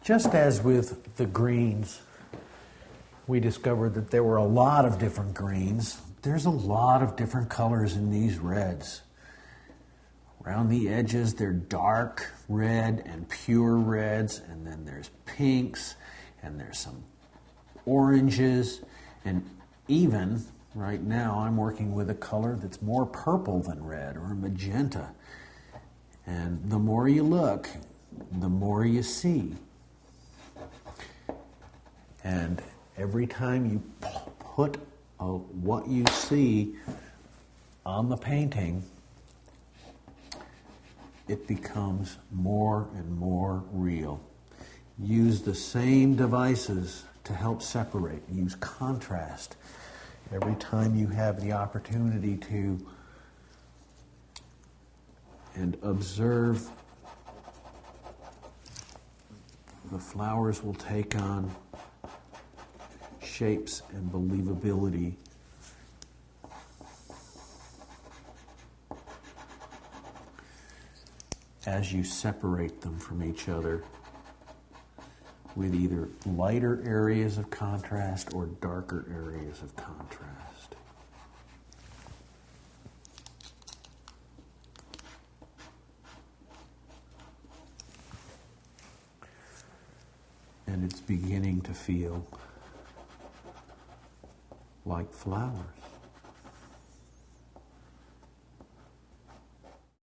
Just as with the greens, we discovered that there were a lot of different greens. There's a lot of different colors in these reds. Around the edges, they're dark red and pure reds, and then there's pinks, and there's some oranges, and even right now I'm working with a color that's more purple than red, or magenta. And the more you look, the more you see. And every time you put what you see on the painting, it becomes more and more real. Use the same devices to help separate. Use contrast. Every time you have the opportunity to and observe, the flowers will take on shapes and believability. As you separate them from each other with either lighter areas of contrast or darker areas of contrast. And it's beginning to feel like flowers.